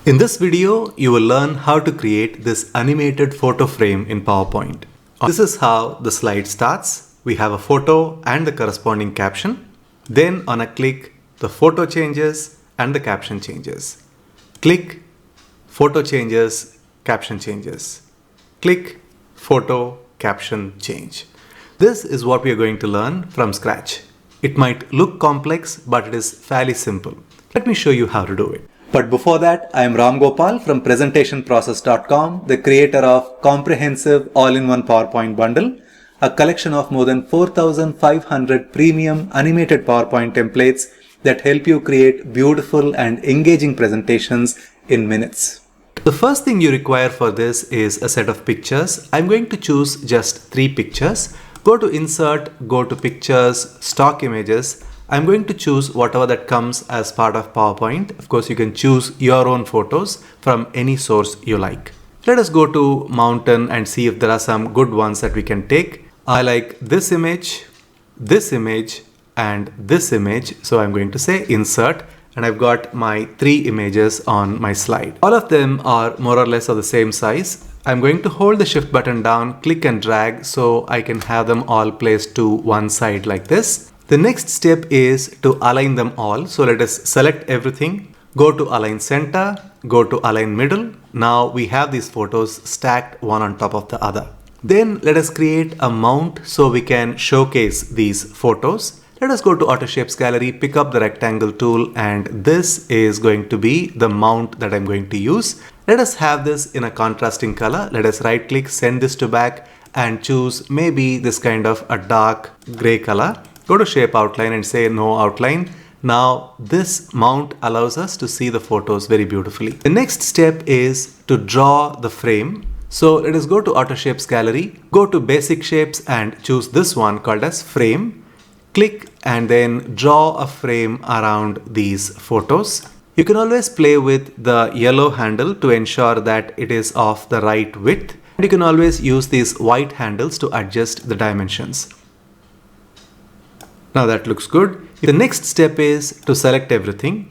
In this video, you will learn how to create this animated photo frame in PowerPoint. This is how the slide starts. We have a photo and the corresponding caption. Then on a click, the photo changes and the caption changes. Click, photo changes, caption changes. Click, photo, caption, change. This is what we are going to learn from scratch. It might look complex, but it is fairly simple. Let me show you how to do it. But before that, I am Ramgopal from presentationprocess.com, the creator of comprehensive all-in-one PowerPoint bundle, a collection of more than 4,500 premium animated PowerPoint templates that help you create beautiful and engaging presentations in minutes. The first thing you require for this is a set of pictures. I'm going to choose just 3 pictures. Go to Insert, go to Pictures, Stock Images. I'm going to choose whatever that comes as part of PowerPoint. Of course, you can choose your own photos from any source you like. Let us go to Mountain and see if there are some good ones that we can take. I like this image, and this image. So I'm going to say Insert, and I've got my 3 images on my slide. All of them are more or less of the same size. I'm going to hold the Shift button down, click and drag so I can have them all placed to one side like this. The next step is to align them all. So let us select everything, go to Align Center, go to Align Middle. Now we have these photos stacked one on top of the other. Then let us create a mount so we can showcase these photos. Let us go to Auto Shapes Gallery, pick up the rectangle tool, and this is going to be the mount that I'm going to use. Let us have this in a contrasting color. Let us right click, send this to back and choose maybe this kind of a dark gray color. Go to Shape Outline and say No Outline. Now this mount allows us to see the photos very beautifully. The next step is to draw the frame. So let us go to Auto Shapes Gallery, go to Basic Shapes and choose this one called as Frame. Click and then draw a frame around these photos. You can always play with the yellow handle to ensure that it is of the right width. And you can always use these white handles to adjust the dimensions. Now that looks good. The next step is to select everything,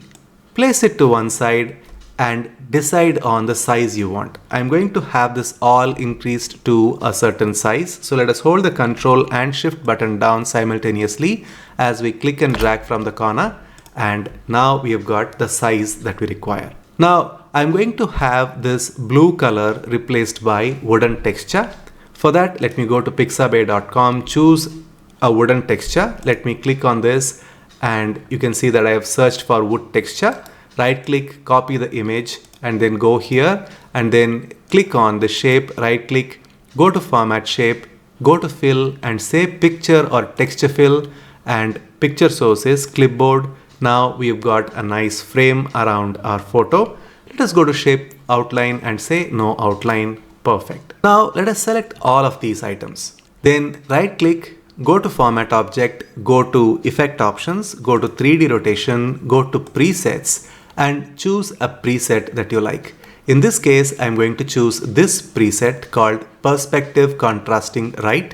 place it to one side and decide on the size you want. I'm going to have this all increased to a certain size. So let us hold the Control and Shift button down simultaneously as we click and drag from the corner. And now we have got the size that we require. Now I'm going to have this blue color replaced by wooden texture. For that, let me go to pixabay.com, choose a wooden texture. Let me click on this and you can see that I have searched for wood texture. Right click, copy the image and then go here and then click on the shape, right click, go to Format Shape, go to Fill and say Picture or Texture Fill, and picture source is clipboard. Now we've got a nice frame around our photo. Let us go to Shape Outline and say No Outline. Perfect. Now let us select all of these items. Then right click, go to Format Object, go to Effect Options, go to 3D Rotation, go to Presets and choose a preset that you like. In this case, I'm going to choose this preset called Perspective Contrasting Right,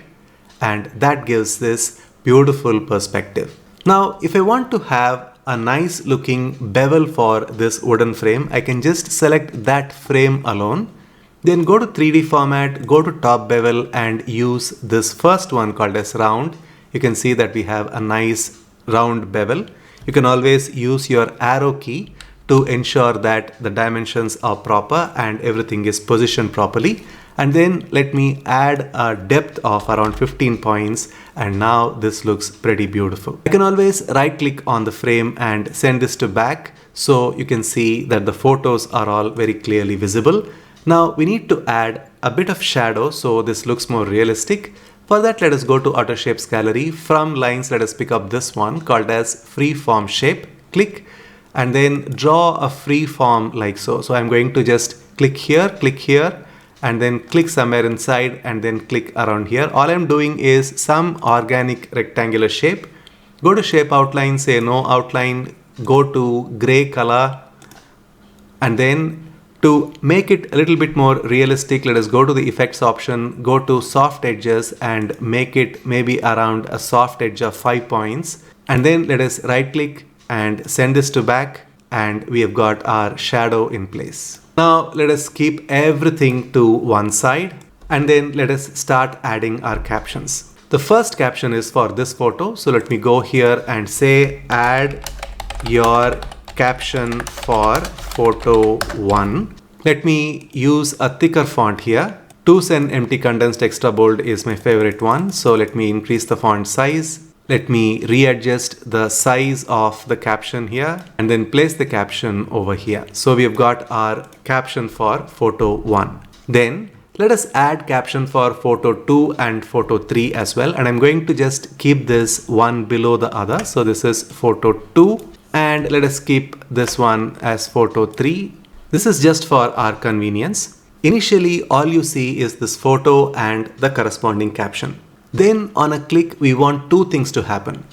and that gives this beautiful perspective. Now, if I want to have a nice looking bevel for this wooden frame, I can just select that frame alone. Then go to 3D format, go to top bevel and use this first one called as round. You can see that we have a nice round bevel. You can always use your arrow key to ensure that the dimensions are proper and everything is positioned properly. And then let me add a depth of around 15 points and now this looks pretty beautiful. I can always right click on the frame and send this to back so you can see that the photos are all very clearly visible. Now we need to add a bit of shadow so this looks more realistic. For that, let us go to Auto Shapes Gallery. From lines, let us pick up this one called as Freeform Shape. Click and then draw a free form like so. So I'm going to just click here and then click somewhere inside and then click around here. All I'm doing is some organic rectangular shape. Go to Shape Outline, say No Outline, go to gray color and then to make it a little bit more realistic, let us go to the effects option, go to soft edges and make it maybe around a soft edge of 5 points. And then let us right click and send this to back. and we have got our shadow in place. Now let us keep everything to one side and then let us start adding our captions. The first caption is for this photo. So let me go here and say add your caption for photo 1. Let me use a thicker font here. 2cent empty condensed extra bold is my favorite one. So let me increase the font size. Let me readjust the size of the caption here and then place the caption over here. So we have got our caption for photo 1. Then let us add caption for photo 2 and photo 3 as well. And I'm going to just keep this one below the other. So this is photo 2 and let us keep this one as photo 3. This is just for our convenience. Initially, all you see is this photo and the corresponding caption. Then on a click, we want two things to happen.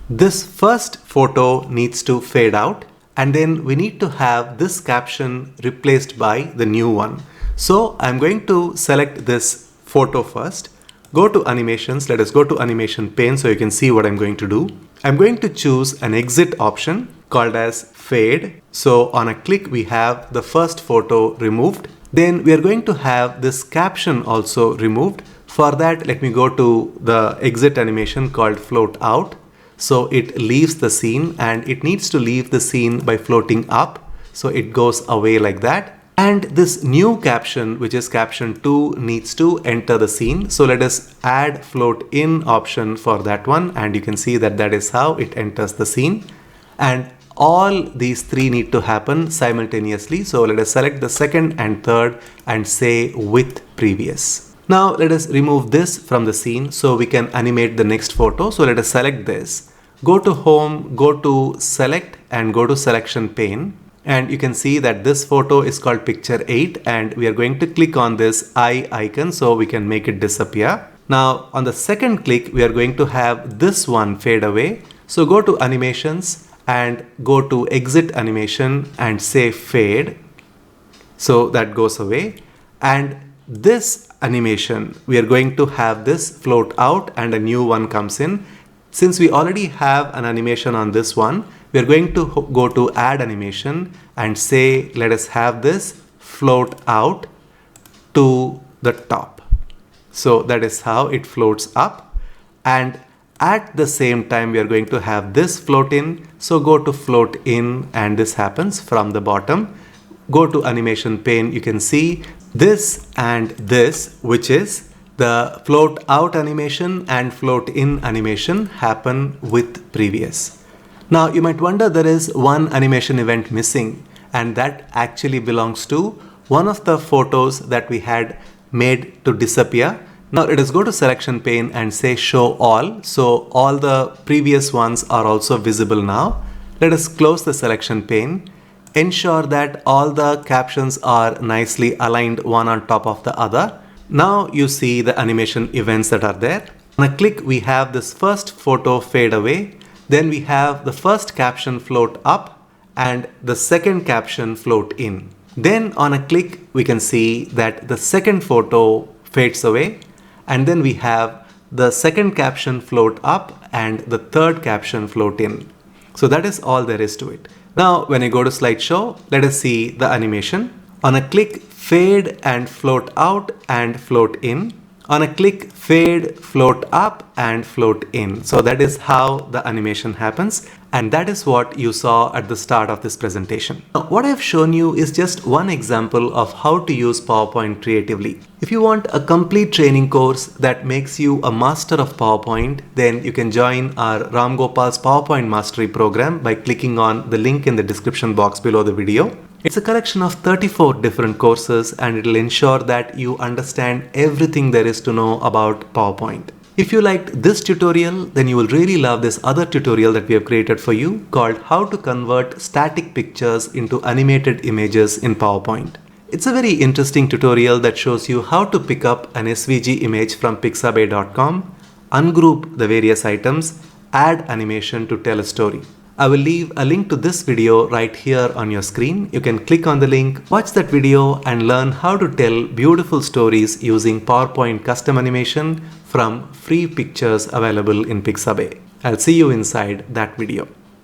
This first photo needs to fade out and then we need to have this caption replaced by the new one. So I'm going to select this photo first. Go to animations. Let us go to animation pane so you can see what I'm going to do. I'm going to choose an exit option called as fade. So on a click, we have the first photo removed. Then we are going to have this caption also removed. For that, let me go to the exit animation called float out. So it leaves the scene and it needs to leave the scene by floating up. So it goes away like that. And this new caption, which is caption 2, needs to enter the scene. So let us add float in option for that one. And you can see that that is how it enters the scene. And all these three need to happen simultaneously. So let us select the second and third and say with previous. Now let us remove this from the scene so we can animate the next photo. So let us select this. Go to home, go to select and go to selection pane. And you can see that this photo is called picture 8 and we are going to click on this eye icon so we can make it disappear. Now on the second click, we are going to have this one fade away. So go to animations and go to exit animation and say fade. So that goes away. And this animation, we are going to have this float out and a new one comes in. Since we already have an animation on this one, we are going to go to add animation and say, let us have this float out to the top. So that is how it floats up. And at the same time, we are going to have this float in. So go to float in and this happens from the bottom. Go to animation pane. You can see this and this, which is the float out animation and float in animation happen with previous. Now you might wonder there is one animation event missing and that actually belongs to one of the photos that we had made to disappear. Now let us go to selection pane and say show all. So all the previous ones are also visible now. Let us close the selection pane. Ensure that all the captions are nicely aligned one on top of the other. Now you see the animation events that are there. On a click, we have this first photo fade away. Then we have the first caption float up and the second caption float in. Then on a click, we can see that the second photo fades away. And then we have the second caption float up and the third caption float in. So that is all there is to it. Now, when I go to slideshow, let us see the animation. On a click, fade and float out and float in. On a click, fade, float up and float in. So that is how the animation happens. And that is what you saw at the start of this presentation. Now, what I've shown you is just one example of how to use PowerPoint creatively. If you want a complete training course that makes you a master of PowerPoint, then you can join our Ramgopal's PowerPoint Mastery program by clicking on the link in the description box below the video. It's a collection of 34 different courses and it'll ensure that you understand everything there is to know about PowerPoint. If you liked this tutorial, then you will really love this other tutorial that we have created for you called How to Convert Static Pictures into Animated Images in PowerPoint. It's a very interesting tutorial that shows you how to pick up an SVG image from pixabay.com, ungroup the various items, add animation to tell a story. I will leave a link to this video right here on your screen. You can click on the link, watch that video and learn how to tell beautiful stories using PowerPoint custom animation from free pictures available in Pixabay. I'll see you inside that video.